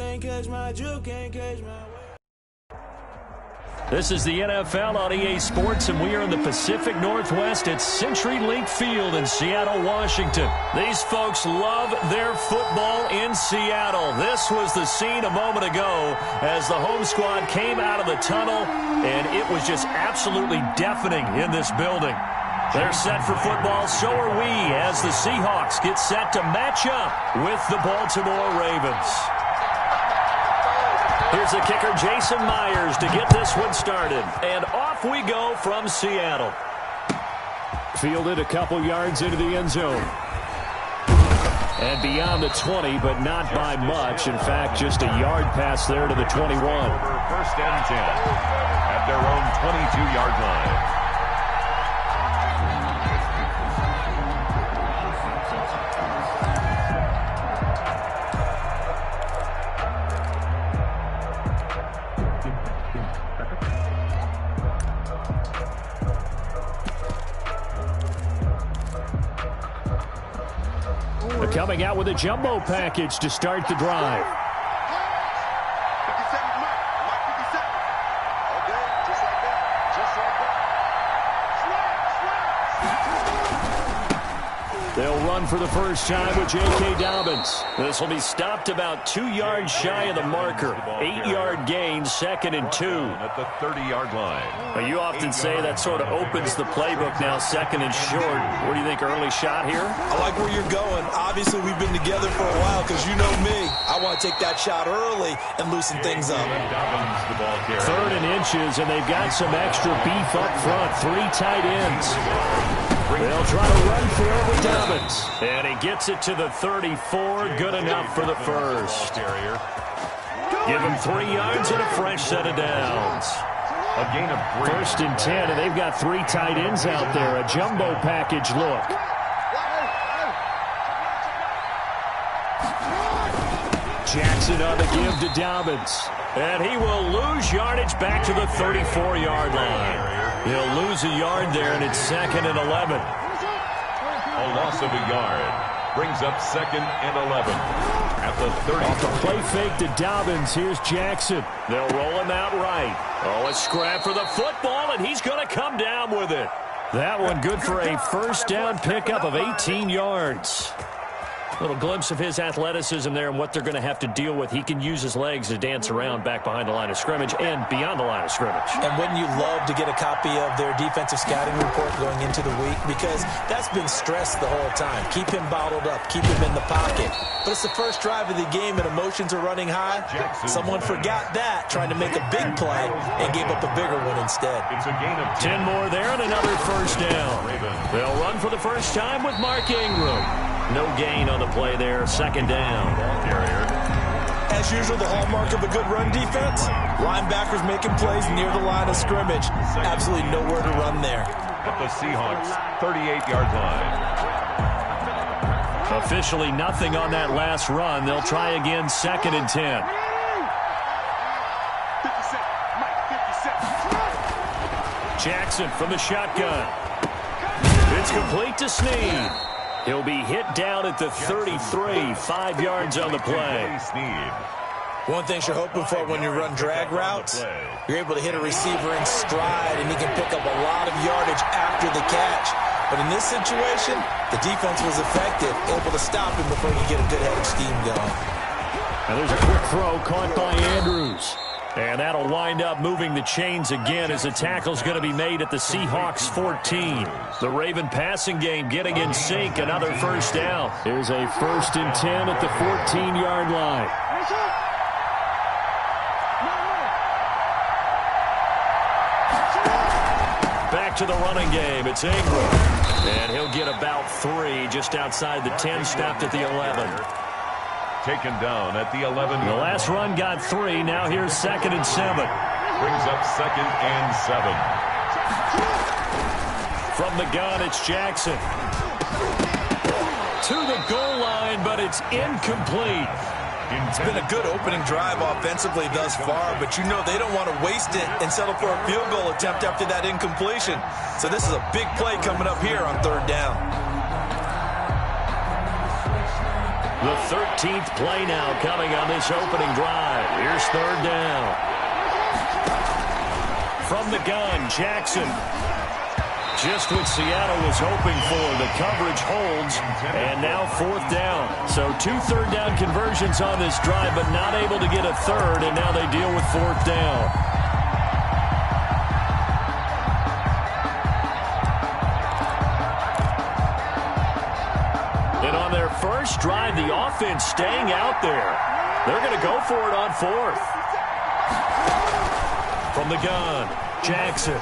can't catch my drift, can't catch my... This is the NFL on EA Sports, and we are in the Pacific Northwest at CenturyLink Field in Seattle, Washington. These folks love their football in Seattle. This was the scene a moment ago as the home squad came out of the tunnel, and it was just absolutely deafening in this building. They're set for football, so are we, as the Seahawks get set to match up with the Baltimore Ravens. Here's the kicker, Jason Myers, to get this one started. And off we go from Seattle. Fielded a couple yards into the end zone. And beyond the 20, but not by much. In fact, just a yard pass there to the 21. First and 10 at their own 22-yard line. Coming out with a jumbo package to start the drive. They'll run for the first time with J.K. Dobbins. This will be stopped about 2 yards shy of the marker. 8-yard gain, 2nd and 2. At the 30-yard line. Now, you often say that sort of opens the playbook now, 2nd and short. What do you think, early shot here? I like where you're going. Obviously, we've been together for a while because you know me. I want to take that shot early and loosen things up. Dobbins, the ball carrier. 3rd and inches, and they've got some extra beef up front. 3 tight ends. They'll try to run for it with Dobbins. And he gets it to the 34. Good enough for the first. Give him 3 yards and a fresh set of downs. A gain of 3. 1st and 10, and they've got 3 tight ends out there. A jumbo package look. Jackson on the give to Dobbins. And he will lose yardage back to the 34-yard line. He'll lose a yard there, and it's 2nd and 11. A loss of a yard brings up 2nd and 11 at the 30. Off the play fake to Dobbins. Here's Jackson. They'll roll him out right. Oh, a scrap for the football, and he's going to come down with it. That one good for a first down pickup of 18 yards. Little glimpse of his athleticism there and what they're going to have to deal with. He can use his legs to dance around back behind the line of scrimmage and beyond the line of scrimmage. And wouldn't you love to get a copy of their defensive scouting report going into the week? Because that's been stressed the whole time. Keep him bottled up. Keep him in the pocket. But it's the first drive of the game and emotions are running high. Someone forgot that, trying to make a big play and gave up a bigger one instead. It's a gain of 10 more there and another first down. They'll run for the first time with Mark Ingram. No gain on the play there. 2nd down. As usual, the hallmark of a good run defense, linebackers making plays near the line of scrimmage. Absolutely nowhere to run there. At the Seahawks, 38-yard line. Officially nothing on that last run. They'll try again, 2nd and 10. Jackson from the shotgun. It's complete to Snead. He'll be hit down at the 33, 5 yards on the play. One thing you're hoping for when you run drag routes, you're able to hit a receiver in stride, and he can pick up a lot of yardage after the catch. But in this situation, the defense was effective, able to stop him before you get a good head of steam going. Now there's a quick throw caught by Andrews. And that'll wind up moving the chains again as the tackle's going to be made at the Seahawks 14. The Raven passing game getting in sync. Another first down. Here's a 1st and 10 at the 14-yard line. Back to the running game. It's Ingram. And he'll get about 3 just outside the 10, stopped at the 11. Taken down at the 11. The last run got 3. Now here's 2nd and 7. Brings up 2nd and 7. From the gun, it's Jackson. To the goal line, but it's incomplete. It's been a good opening drive offensively thus far, but you know they don't want to waste it and settle for a field goal attempt after that incompletion. So this is a big play coming up here on 3rd down. The 13th play now coming on this opening drive. Here's third down. From the gun, Jackson. Just what Seattle was hoping for. The coverage holds, and now fourth down. So 2 third-down conversions on this drive, but not able to get a third, and now they deal with fourth down. And on their first drive, the offense staying out there. They're going to go for it on fourth. From the gun, Jackson.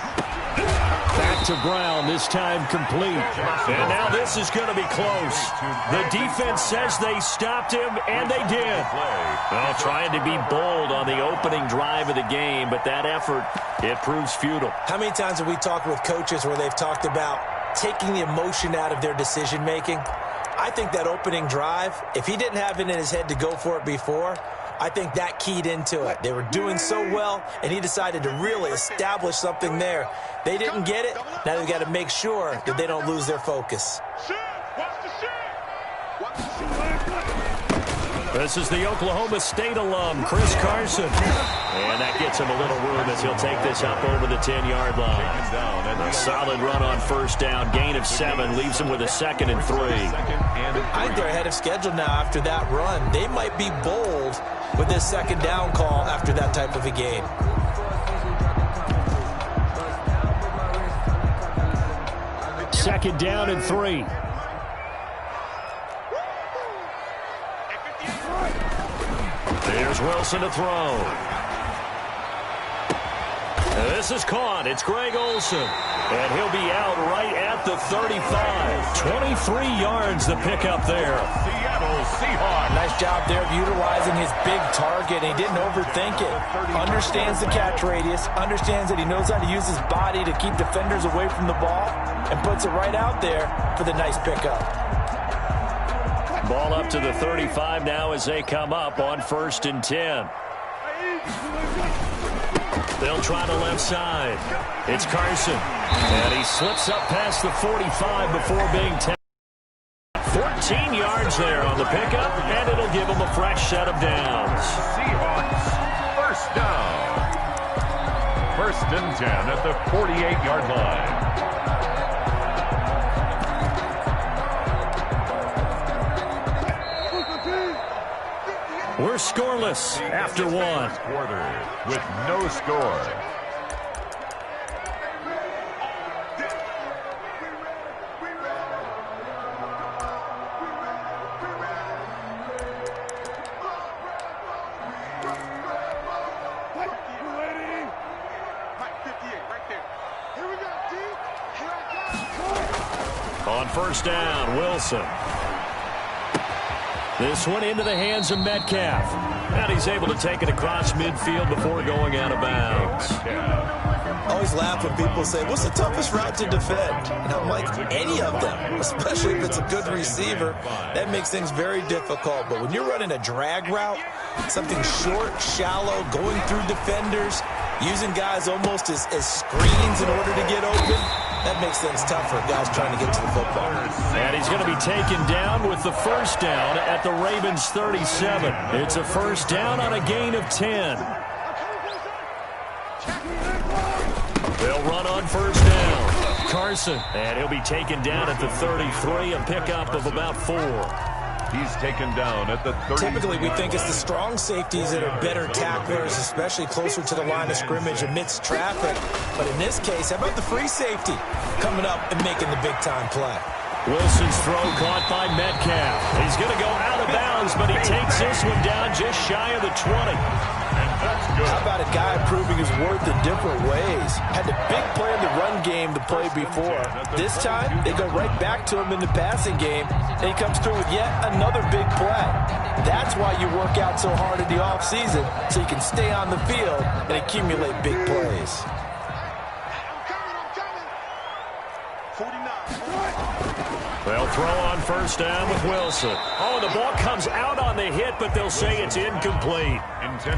Back to Brown, this time complete. And now this is going to be close. The defense says they stopped him, and they did. Well, trying to be bold on the opening drive of the game, but that effort, it proves futile. How many times have we talked with coaches where they've talked about taking the emotion out of their decision-making? I think that opening drive, if he didn't have it in his head to go for it before, I think that keyed into it. They were doing so well, and he decided to really establish something there. They didn't get it. Now they've got to make sure that they don't lose their focus. This is the Oklahoma State alum, Chris Carson. And that gets him a little room as he'll take this up over the 10-yard line. A solid run on first down, gain of 7, leaves him with a 2nd and 3. I think they're ahead of schedule now after that run. They might be bold with this 2nd down call after that type of a game. Second down and 3. Here's Wilson to throw. This is caught. It's Greg Olsen. And he'll be out right at the 35. 23 yards the pickup there. Seattle Seahawks. Nice job there of utilizing his big target. He didn't overthink it. Understands the catch radius. Understands that he knows how to use his body to keep defenders away from the ball. And puts it right out there for the nice pickup. Ball up to the 35 now as they come up on 1st and 10. They'll try the left side. It's Carson. And he slips up past the 45 before being tackled. 14 yards there on the pickup, and it'll give him a fresh set of downs. Seahawks, first down. 1st and 10 at the 48-yard line. We're scoreless after 1. Quarter with no score. On first down, Wilson. This one into the hands of Metcalf. And he's able to take it across midfield before going out of bounds. I always laugh when people say, what's the toughest route to defend? And I'm like, any of them, especially if it's a good receiver. That makes things very difficult. But when you're running a drag route, something short, shallow, going through defenders, using guys almost as screens in order to get open, that makes things tougher, guys trying to get to the football. And he's going to be taken down with the first down at the Ravens' 37. It's a first down on a gain of 10. They'll run on first down. Carson, and he'll be taken down at the 33, a pickup of about 4. He's taken down at the 30. Typically, we think it's the strong safeties that are better tacklers, especially closer to the line of scrimmage amidst traffic. But in this case, how about the free safety coming up and making the big-time play? Wilson's throw caught by Metcalf. He's going to go out of bounds, but he takes this one down just shy of the 20. That's good. How about a guy proving his worth in different ways? Had the big play in the run game to play before. This time, they go right back to him in the passing game, and he comes through with yet another big play. That's why you work out so hard in the offseason, so you can stay on the field and accumulate big plays. They'll throw on first down with Wilson. Oh, the ball comes out on the hit, but they'll say it's incomplete.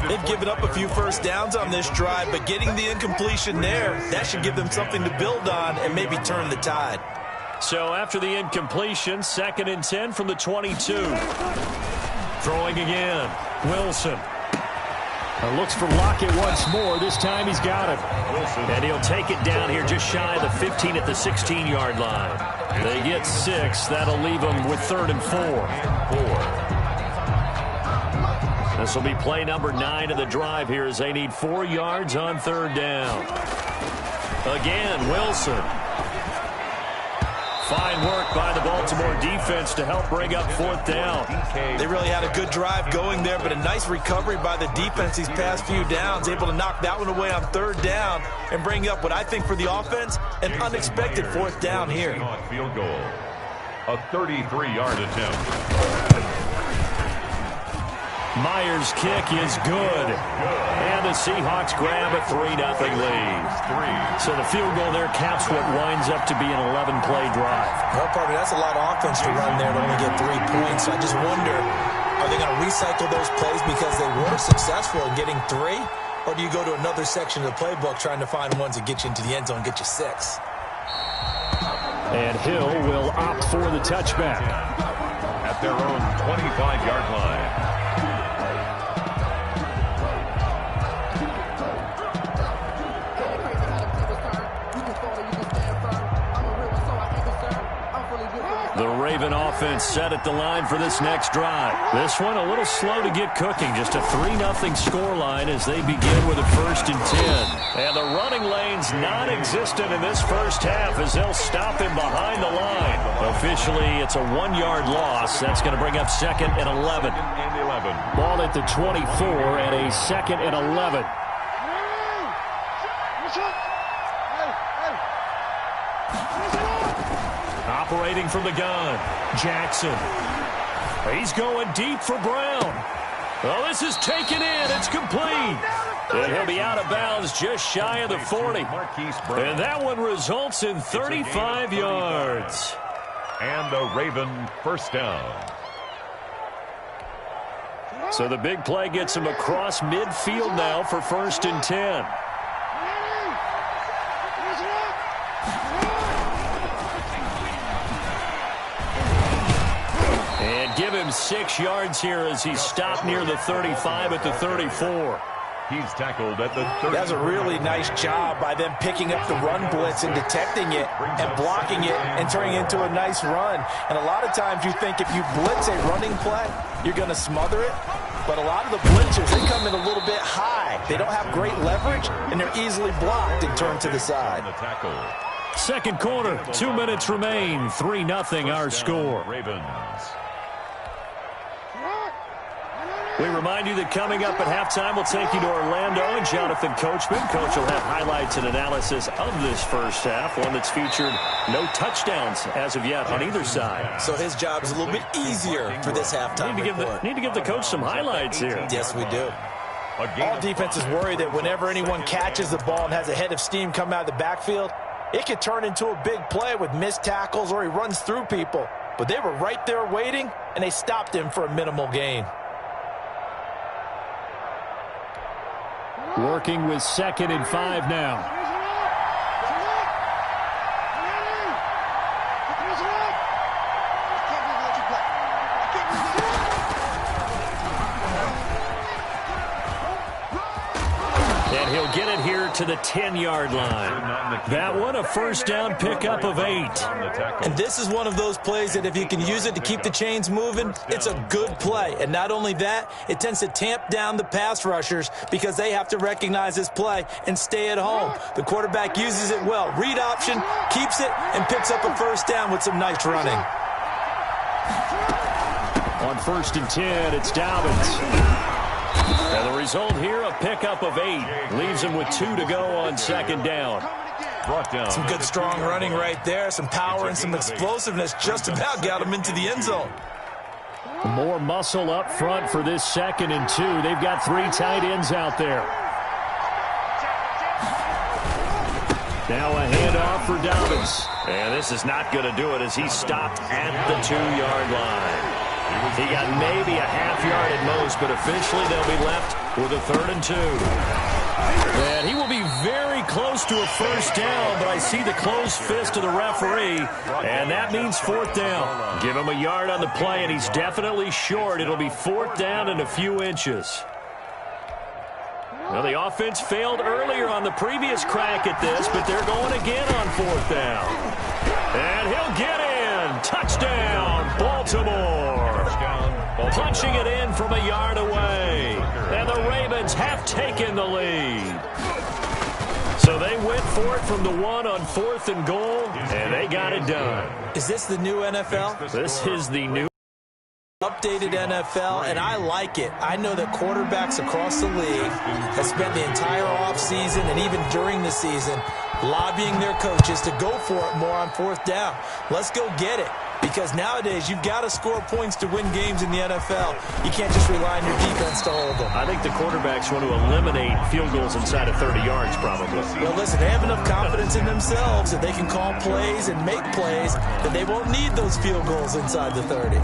They've given up a few first downs on this drive, but getting the incompletion there, that should give them something to build on and maybe turn the tide. So after the incompletion, 2nd and 10 from the 22. Throwing again. Wilson. Looks for Lockett once more. This time he's got it. And he'll take it down here just shy of the 15 at the 16-yard line. They get 6. That'll leave them with 3rd and 4. This will be play number 9 of the drive here as they need 4 yards on 3rd down. Again, Wilson. Fine work by the Baltimore defense to help bring up 4th down. They really had a good drive going there, but a nice recovery by the defense these past few downs, able to knock that one away on 3rd down and bring up what I think for the offense, an unexpected 4th down here. Field goal. A 33-yard attempt. Myers' kick is good. And the Seahawks grab a 3-0 lead. So the field goal there caps what winds up to be an 11-play drive. Well, partner, that's a lot of offense to run there to only get 3 points. So I just wonder, are they going to recycle those plays because they were successful in getting 3? Or do you go to another section of the playbook trying to find ones that get you into the end zone and get you 6? And Hill will opt for the touchback. At their own 25-yard line. The Raven offense set at the line for this next drive. This one a little slow to get cooking. Just a 3-0 scoreline as they begin with a 1st and 10. And the running lane's non-existent in this first half as they'll stop him behind the line. Officially, it's a 1-yard loss. That's going to bring up 2nd and 11. Ball at the 24 and a 2nd and 11. Operating from the gun, Jackson. He's going deep for Brown. Oh, this is taken in. It's complete. And he'll be out of bounds just shy of the 40. And that one results in 35 yards. And a Raven 1st down. So the big play gets him across midfield now for 1st and 10. Give him 6 yards here as he's stopped near the 35 at the 34. He's tackled at the 30. That's a really nice job by them picking up the run blitz and detecting it and blocking it and turning it into a nice run. And a lot of times you think if you blitz a running play, you're going to smother it. But a lot of the blitzers, they come in a little bit high. They don't have great leverage, and they're easily blocked and turned to the side. Second quarter, 2 minutes remain. 3-0 our score. Ravens. We remind you that coming up at halftime, we'll take you to Orlando and Jonathan Coachman. Coach will have highlights and analysis of this first half, one that's featured no touchdowns as of yet on either side. So his job is a little bit easier for this halftime report. Need to give the coach some highlights here. Yes, we do. All defenses worry that whenever anyone catches the ball and has a head of steam come out of the backfield, it could turn into a big play with missed tackles or he runs through people. But they were right there waiting, and they stopped him for a minimal gain. Working with 2nd and 5 now. And he'll get it here to the 10-yard line. That one a 1st down pickup of 8. And this is one of those plays that if you can use it to keep the chains moving, it's a good play. And not only that, it tends to tamp down the pass rushers because they have to recognize this play and stay at home. The quarterback uses it well. Read option, keeps it, and picks up a 1st down with some nice running. On 1st and 10, it's Dobbins. And the result here, a pickup of 8. Leaves him with 2 to go on 2nd down. Some good strong running right there. Some power and some explosiveness just about got him into the end zone. More muscle up front for this 2nd and 2. They've got 3 tight ends out there. Now a handoff for Dobbins. And this is not going to do it as he's stopped at the 2-yard line. He got maybe a half yard at most, but officially they'll be left with a 3rd and 2. And he will be very close to a first down, but I see the closed fist of the referee, and that means 4th down. Give him a yard on the play, and he's definitely short. It'll be 4th down and a few inches. Well, the offense failed earlier on the previous crack at this, but they're going again on 4th down. And he'll get in. Touchdown, Baltimore. Punching it in from a yard away. And the Ravens have taken the lead. So they went for it from the 1 on 4th and goal, and they got it done. Is this the new NFL? This is the new updated NFL, and I like it. I know that quarterbacks across the league have spent the entire offseason and even during the season lobbying their coaches to go for it more on 4th down. Let's go get it. Because nowadays, you've got to score points to win games in the NFL. You can't just rely on your defense to hold them. I think the quarterbacks want to eliminate field goals inside of 30 yards, probably. Well, listen, they have enough confidence in themselves that they can call plays and make plays that they won't need those field goals inside the 30.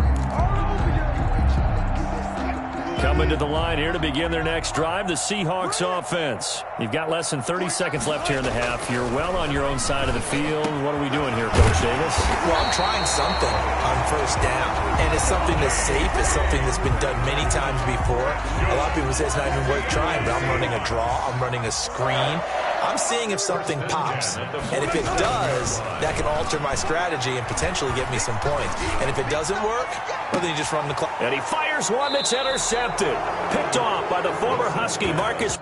Coming to the line here to begin their next drive, the Seahawks offense. You've got less than 30 seconds left here in the half. You're well on your own side of the field. What are we doing here, Coach Davis? Well, I'm trying something on 1st down, and it's something that's safe. It's something that's been done many times before. A lot of people say it's not even worth trying, but I'm running a draw. I'm running a screen. I'm seeing if something pops. And if it does, that can alter my strategy and potentially get me some points. And if it doesn't work, well, then you just run the clock. And he fires one that's intercepted. Picked off by the former Husky, Marcus.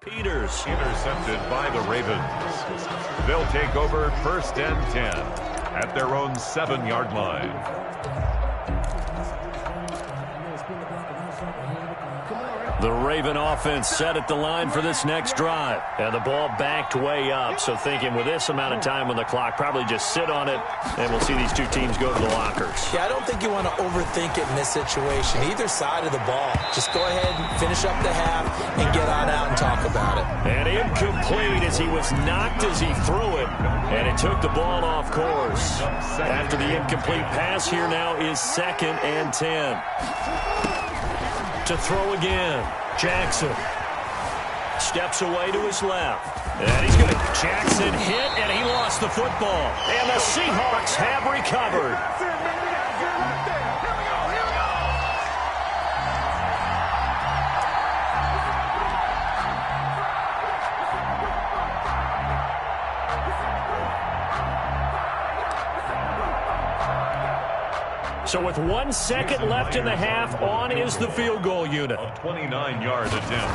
Peters. Intercepted by the Ravens. They'll take over 1st and 10 at their own 7-yard line. The Raven offense set at the line for this next drive. And the ball backed way up. So thinking with this amount of time on the clock, probably just sit on it, and we'll see these two teams go to the lockers. Yeah, I don't think you want to overthink it in this situation. Either side of the ball. Just go ahead and finish up the half and get on out and talk about it. And incomplete as he was knocked as he threw it. And it took the ball off course. After the incomplete pass, here now is 2nd and 10. To throw again. Jackson steps away to his left. And he's going to Jackson hit, and he lost the football. And the Seahawks have recovered. So with 1 second left in the half, on is the field goal unit. A 29-yard attempt.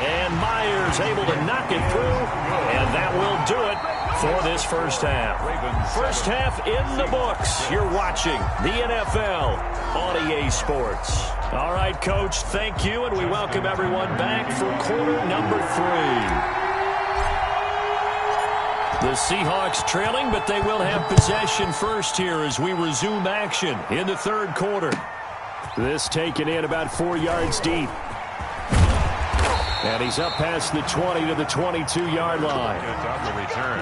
And Myers able to knock it through, and that will do it for this first half. First half in the books. You're watching the NFL on EA Sports. All right, Coach, thank you, and we welcome everyone back for quarter number 3. The Seahawks trailing, but they will have possession first here as we resume action in the third quarter. This taken in about 4 yards deep. And he's up past the 20 to the 22-yard line. On the return,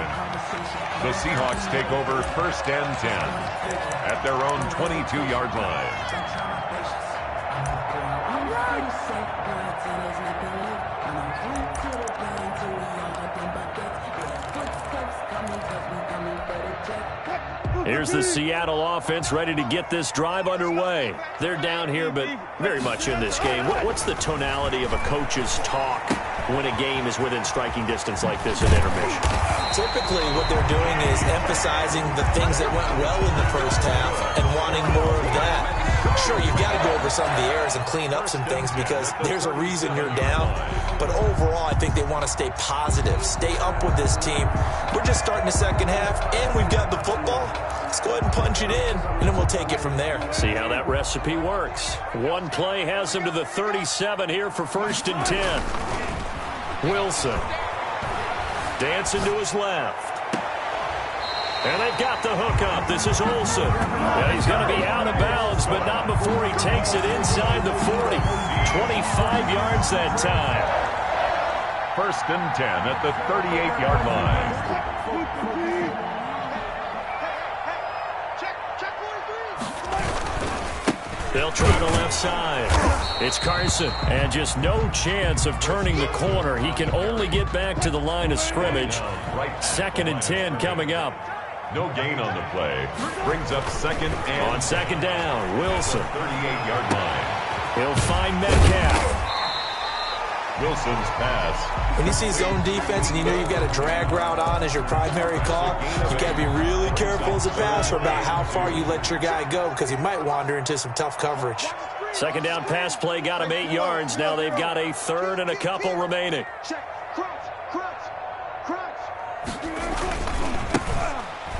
the Seahawks take over 1st and 10 at their own 22-yard line. Here's the Seattle offense ready to get this drive underway. They're down here, but very much in this game. What's the tonality of a coach's talk when a game is within striking distance like this at intermission? Typically, what they're doing is emphasizing the things that went well in the first half and wanting more of that. Sure, you've got to go over some of the errors and clean up some things because there's a reason you're down. But overall, I think they want to stay positive, stay up with this team. We're just starting the second half, and we've got the football. Let's go ahead and punch it in, and then we'll take it from there. See how that recipe works. One play has them to the 37 here for 1st and 10. Wilson dancing to his left. And they've got the hook up. This is Olsen. And he's going to be out of bounds, but not before he takes it inside the 40. 25 yards that time. 1st and 10 at the 38-yard line. They'll try the left side. It's Carson, and just no chance of turning the corner. He can only get back to the line of scrimmage. 2nd and 10 coming up. No gain on the play. Brings up 2nd and... On 2nd down, Wilson. 38-yard line. He'll find Metcalf. Wilson's pass. When you see zone defense and you know you've got a drag route on as your primary call, you've got to be really careful as a passer about how far you let your guy go because he might wander into some tough coverage. 2nd down pass play got him 8 yards. Now they've got a 3rd and a couple remaining.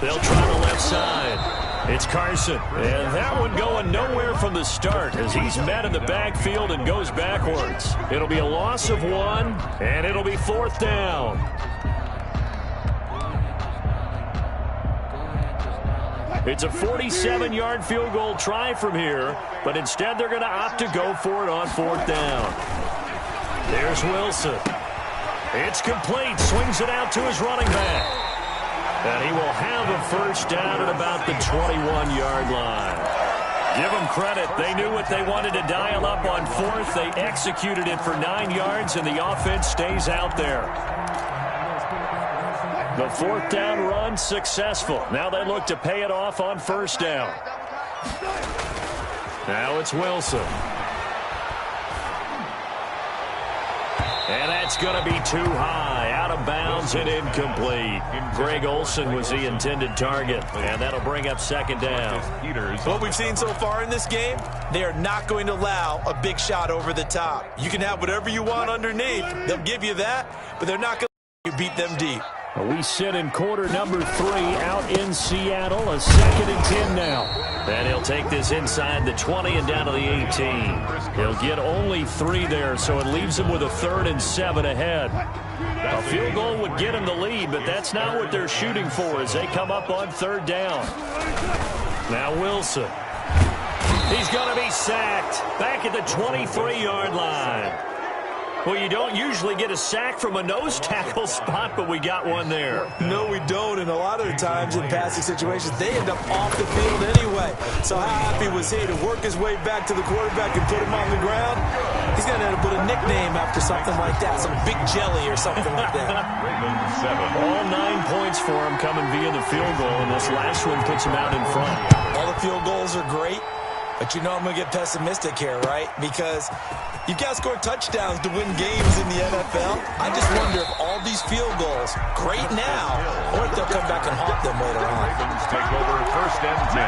They'll try the left side. It's Carson. And that one going nowhere from the start as he's met in the backfield and goes backwards. It'll be a loss of 1, and it'll be 4th down. It's a 47-yard field goal try from here, but instead they're going to opt to go for it on 4th down. There's Wilson. It's complete. Swings it out to his running back. And he will have a 1st down at about the 21-yard line. Give them credit. They knew what they wanted to dial up on 4th. They executed it for 9 yards, and the offense stays out there. The 4th down run successful. Now they look to pay it off on 1st down. Now it's Wilson. And that's going to be too high, out of bounds and incomplete. Greg Olsen was the intended target, and that'll bring up 2nd down. What we've seen so far in this game, they are not going to allow a big shot over the top. You can have whatever you want underneath. They'll give you that, but they're not going to let you beat them deep. We sit in quarter number 3 out in Seattle. A 2nd and 10 now. And he'll take this inside the 20 and down to the 18. He'll get only 3 there, so it leaves him with a 3rd and 7 ahead. A field goal would get him the lead, but that's not what they're shooting for as they come up on 3rd down. Now Wilson. He's going to be sacked back at the 23-yard line. Well, you don't usually get a sack from a nose tackle spot, but we got one there. No, we don't, and a lot of the times in passing situations, they end up off the field anyway. So how happy was he to work his way back to the quarterback and put him on the ground? He's going to end up with a nickname after something like that, some big jelly or something like that. All 9 points for him coming via the field goal, and this last one puts him out in front. All the field goals are great, but you know I'm going to get pessimistic here, right? Because you've got to score touchdowns to win games in the NFL. I just wonder if all these field goals, great now, or if they'll come back and haunt them later on. Ravens take over 1st and 10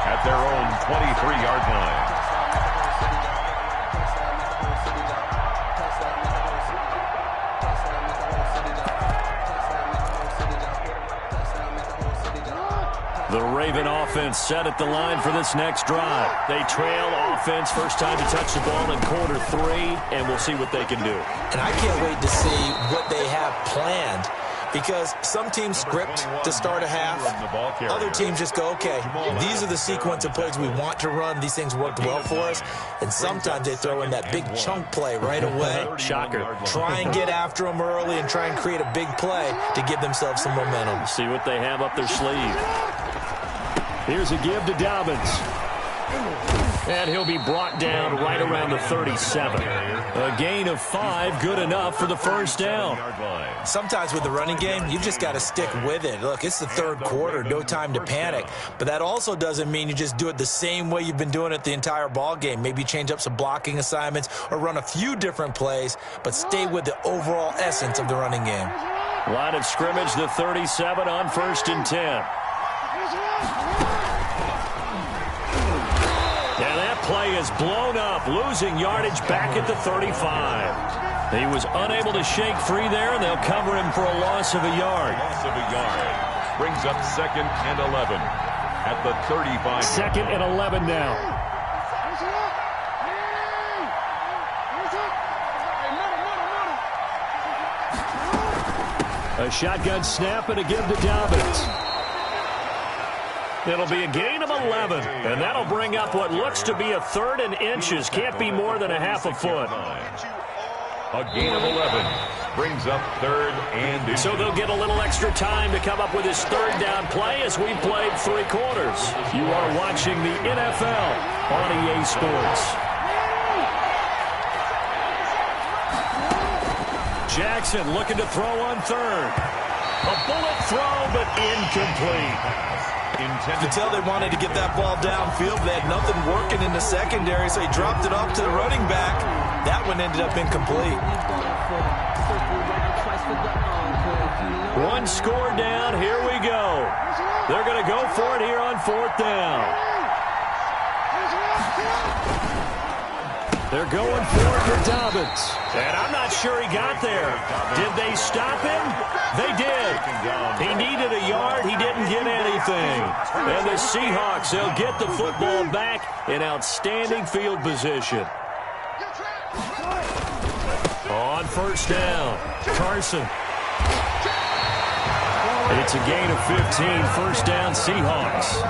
at their own 23-yard line. The Raven offense set at the line for this next drive. They trail offense, first time to touch the ball in quarter 3, and we'll see what they can do. And I can't wait to see what they have planned because some teams script to start a half. Other teams just go, okay, these are the sequence of plays we want to run. These things worked well for us. And sometimes they throw in that big chunk play right away. Shocker. Try and get after them early and try and create a big play to give themselves some momentum. See what they have up their sleeve. Here's a give to Dobbins. And he'll be brought down right around the 37. A gain of 5, good enough for the first down. Sometimes with the running game, you've just got to stick with it. Look, it's the third quarter, no time to panic. But that also doesn't mean you just do it the same way you've been doing it the entire ball game. Maybe change up some blocking assignments or run a few different plays, but stay with the overall essence of the running game. Line of scrimmage, the 37 on 1st and 10. And that play is blown up, losing yardage back at the 35. He was unable to shake free there, and they'll cover him for a loss of a yard. Loss of a yard. Brings up 2nd and 11 at the 35. 2nd and 11 now. A shotgun snap and a give to Dobbins. It'll be a gain of 11, and that'll bring up what looks to be a 3rd and inches. Can't be more than a half a foot. A gain of 11 brings up 3rd and inches. So they'll get a little extra time to come up with his 3rd down play as we played 3 quarters. You are watching the NFL on EA Sports. Jackson looking to throw on 3rd. A bullet throw, but incomplete. You could tell they wanted to get that ball downfield. They had nothing working in the secondary, so he dropped it off to the running back. That one ended up incomplete. 1 score down. Here we go. They're going to go for it here on 4th down. They're going for it for Dobbins. And I'm not sure he got there. Did they stop him? They did. He needed a yard. He didn't get anything. And the Seahawks, they'll get the football back in outstanding field position. On 1st down, Carson. It's a gain of 15, 1st down Seahawks.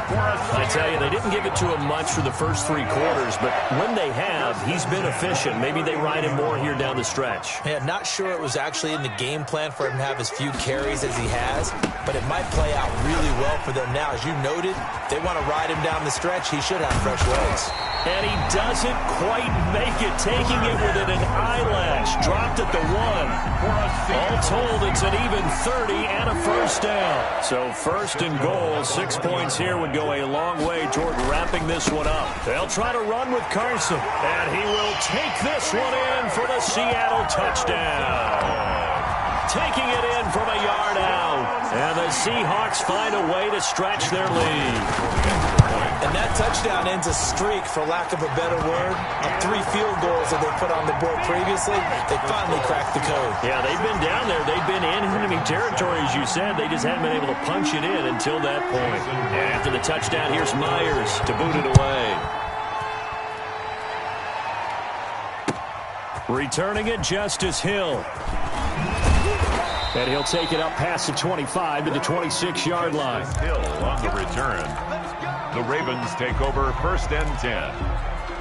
I tell you, they didn't give it to him much for the first 3 quarters, but when they have, he's been efficient. Maybe they ride him more here down the stretch. Yeah, not sure it was actually in the game plan for him to have as few carries as he has, but it might play out really well for them now. As you noted, if they want to ride him down the stretch, he should have fresh legs. And he doesn't quite make it, taking it within an eyelash. Dropped at the 1. All told, it's an even 30 and a first down. So 1st and goal, 6 points here would go a long way toward wrapping this one up. They'll try to run with Carson, and he will take this one in for the Seattle touchdown. Taking it in from a yard out. And the Seahawks find a way to stretch their lead. And that touchdown ends a streak, for lack of a better word, of 3 field goals that they put on the board previously. They finally cracked the code. Yeah, they've been down there. They've been in enemy territory, as you said. They just haven't been able to punch it in until that point. And after the touchdown, here's Myers to boot it away. Returning it, Justice Hill. And he'll take it up past the 25 to the 26-yard line. Hill on the return. The Ravens take over 1st and 10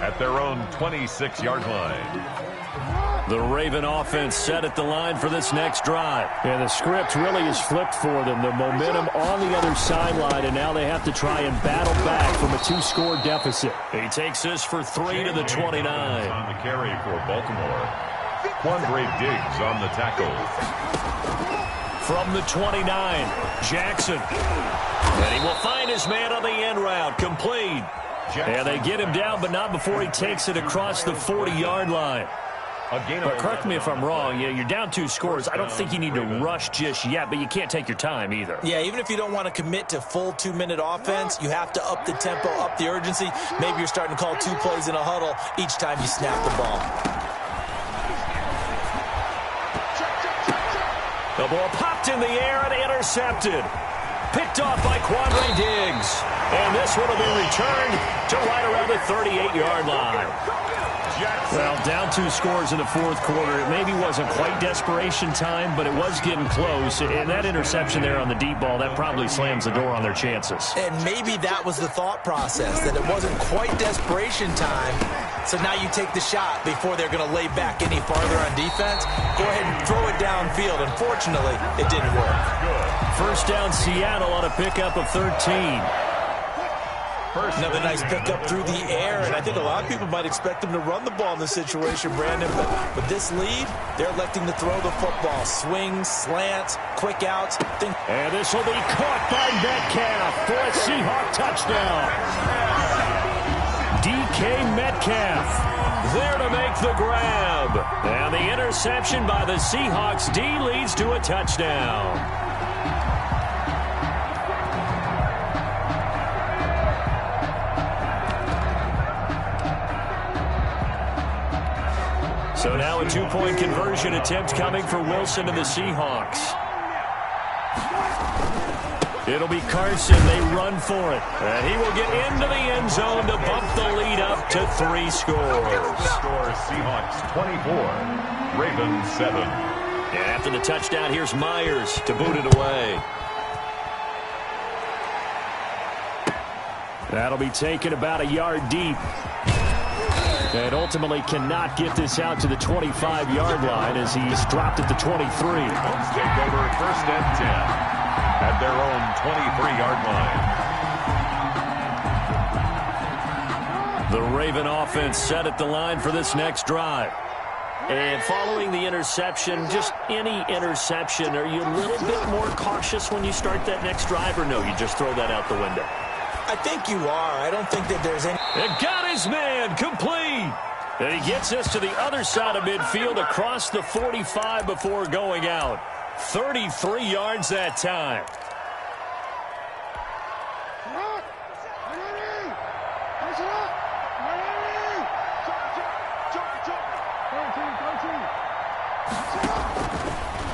at their own 26-yard line. The Raven offense set at the line for this next drive. And the script really is flipped for them. The momentum on the other sideline, and now they have to try and battle back from a 2-score deficit. He takes this for 3 to the 29. On the carry for Baltimore. Quandre Diggs on the tackle. From the 29, Jackson. And he will find his man on the end route. Complete. And they get him down, but not before he takes it across the 40-yard line. But correct me if I'm wrong. You're down 2 scores. I don't think you need to rush just yet, but you can't take your time either. Yeah, even if you don't want to commit to full 2-minute offense, you have to up the tempo, up the urgency. Maybe you're starting to call 2 plays in a huddle each time you snap the ball. The ball popped in the air and intercepted. Picked off by Quandre Diggs. And this one will be returned to right around the 38-yard line. Well, down 2 scores in the fourth quarter. It maybe wasn't quite desperation time, but it was getting close. And that interception there on the deep ball, that probably slams the door on their chances. And maybe that was the thought process, that it wasn't quite desperation time. So now you take the shot before they're going to lay back any farther on defense. Go ahead and throw it downfield. Unfortunately, it didn't work. First down, Seattle on a pickup of 13. Another nice pickup through the air, and I think a lot of people might expect them to run the ball in this situation, Brandon. But with this lead, they're electing to throw the football. Swings, slants, quick outs. And this will be caught by Metcalf for a Seahawk touchdown. DK Metcalf there to make the grab. And the interception by the Seahawks D leads to a touchdown. So now a 2-point conversion attempt coming for Wilson and the Seahawks. It'll be Carson. They run for it. And he will get into the end zone to bump the lead up to 3 scores. Score Seahawks 24, Ravens 7. And after the touchdown, here's Myers to boot it away. That'll be taken about a yard deep. And ultimately cannot get this out to the 25-yard line as he's dropped at the 23. Take over first and 10 at their own 23-yard line. The Raven offense set at the line for this next drive. And following the interception, just any interception, are you a little bit more cautious when you start that next drive, or no, you just throw that out the window? I think you are. I don't think that there's any... And got his man complete. And he gets us to the other side of midfield across the 45 before going out. 33 yards that time.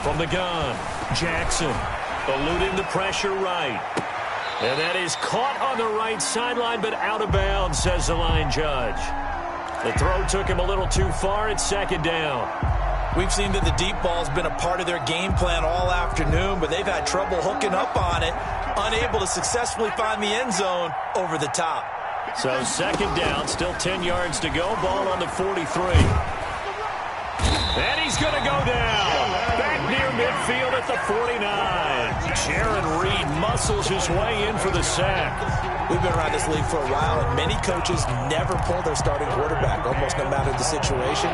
From the gun, Jackson eluding the pressure right. And that is caught on the right sideline, but out of bounds, says the line judge. The throw took him a little too far. It's second down. We've seen that the deep ball's been a part of their game plan all afternoon, but they've had trouble hooking up on it, unable to successfully find the end zone over the top. So second down, still 10 yards to go. Ball on the 43. And he's going to go down. Back near midfield at the 49. Jaron Reed muscles his way in for the sack. We've been around this league for a while, and many coaches never pull their starting quarterback, almost no matter the situation.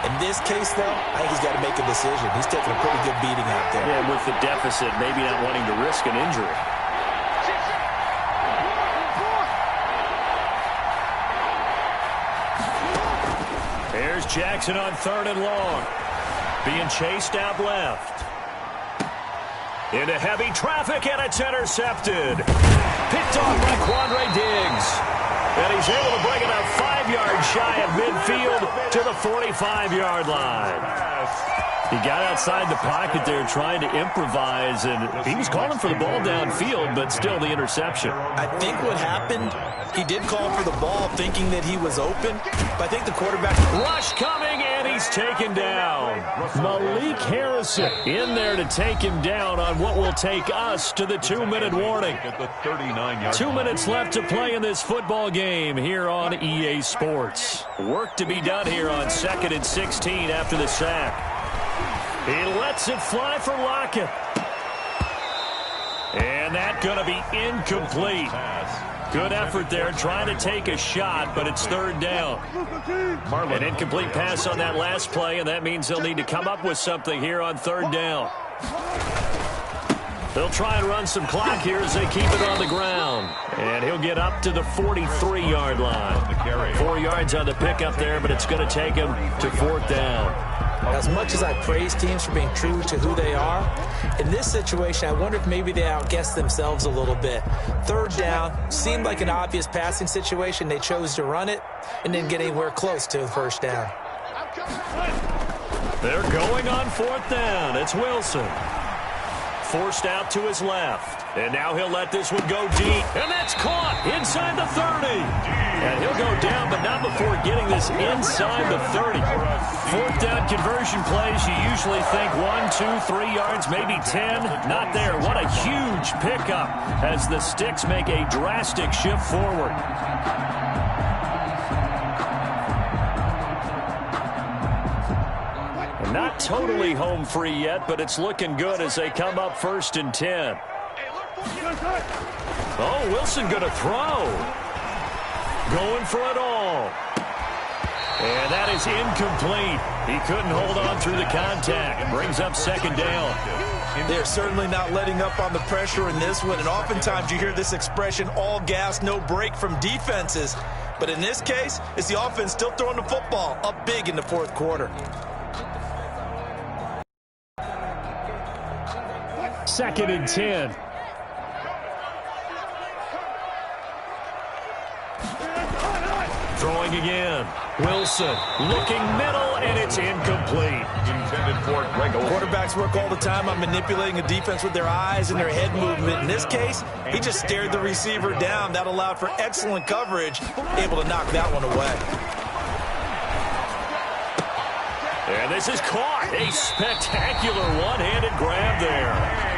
In this case, though, I think he's got to make a decision. He's taking a pretty good beating out there. Yeah, with the deficit, maybe not wanting to risk an injury. There's Jackson on 3rd and long. Being chased out left. Into heavy traffic, and it's intercepted. Picked off by Quandre Diggs. And he's able to bring it up 5 yards shy of midfield to the 45-yard line. He got outside the pocket there trying to improvise, and he was calling for the ball downfield, but still the interception. I think what happened, he did call for the ball thinking that he was open, but I think the quarterback... Rush coming, and he's taken down. Malik Harrison in there to take him down on what will take us to the 2-minute warning. 2 minutes left to play in this football game here on EA Sports. Work to be done here on 2nd and 16 after the sack. He lets it fly for Lockett. And that's going to be incomplete. Good effort there trying to take a shot, but it's 3rd down. An incomplete pass on that last play, and that means they'll need to come up with something here on 3rd down. They'll try and run some clock here as they keep it on the ground. And he'll get up to the 43-yard line. 4 yards on the pickup there, but it's going to take him to 4th down. As much as I praise teams for being true to who they are, in this situation, I wonder if maybe they outguessed themselves a little bit. 3rd down seemed like an obvious passing situation. They chose to run it and didn't get anywhere close to the 1st down. They're going on 4th down. It's Wilson. Forced out to his left. And now he'll let this one go deep. And that's caught inside the 30. And he'll go down, but not before getting this inside the 30. Fourth down conversion plays, you usually think 1, 2, 3 yards, maybe 10. Not there. What a huge pickup as the Sticks make a drastic shift forward. Not totally home free yet, but it's looking good as they come up 1st and 10. Oh, Wilson going to throw. Going for it all. And that is incomplete. He couldn't hold on through the contact. Brings up 2nd down. They're certainly not letting up on the pressure in this one, and oftentimes you hear this expression, all gas, no break from defenses. But in this case, it's the offense still throwing the football up big in the 4th quarter. 2nd and 10. Throwing again. Wilson looking middle, and it's incomplete. Intended for Greg. Quarterbacks work all the time on manipulating a defense with their eyes and their head movement. In this case, he just stared the receiver down. That allowed for excellent coverage, able to knock that one away. And this is caught. A spectacular one-handed grab there.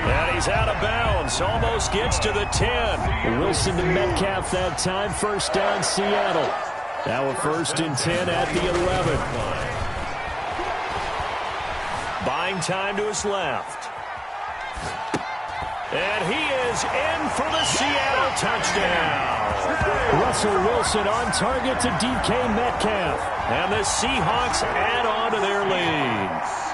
And he's out of bounds. Almost gets to the 10. Wilson to Metcalf that time. 1st down, Seattle. Now a 1st and 10 at the 11. Buying time to his left. And he is in for the Seattle touchdown. Russell Wilson on target to DK Metcalf. And the Seahawks add on to their lead.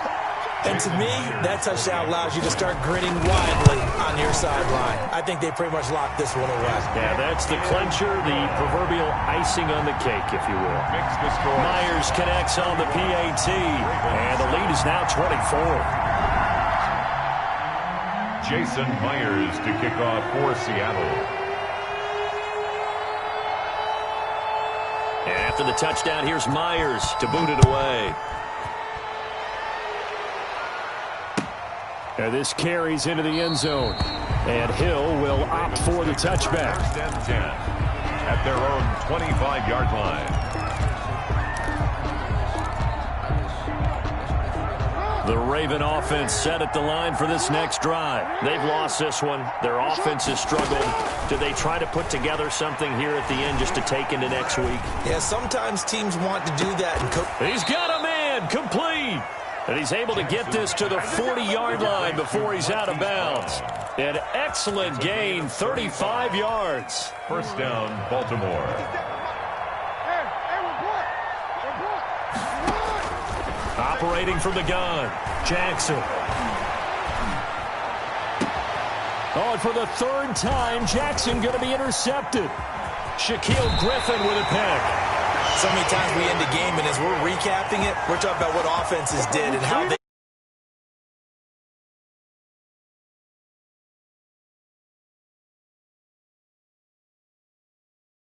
And to me, that touchdown allows you to start grinning widely on your sideline. I think they pretty much locked this one away. Yeah, that's the clincher, the proverbial icing on the cake, if you will. Myers connects on the PAT, and the lead is now 24. Jason Myers to kick off for Seattle. And after the touchdown, here's Myers to boot it away. And this carries into the end zone. And Hill will opt for the touchback. 1st and 10 at their own 25-yard line. The Raven offense set at the line for this next drive. They've lost this one. Their offense has struggled. Do they try to put together something here at the end just to take into next week? Yeah, sometimes teams want to do that. He's got a man complete. And he's able to get this to the 40-yard line before he's out of bounds. An excellent gain, 35 yards. 1st down, Baltimore. Operating from the gun, Jackson. Oh, and for the 3rd time, Jackson going to be intercepted. Shaquille Griffin with a pick. So many times we end a game, and as we're recapping it, we're talking about what offenses did and how they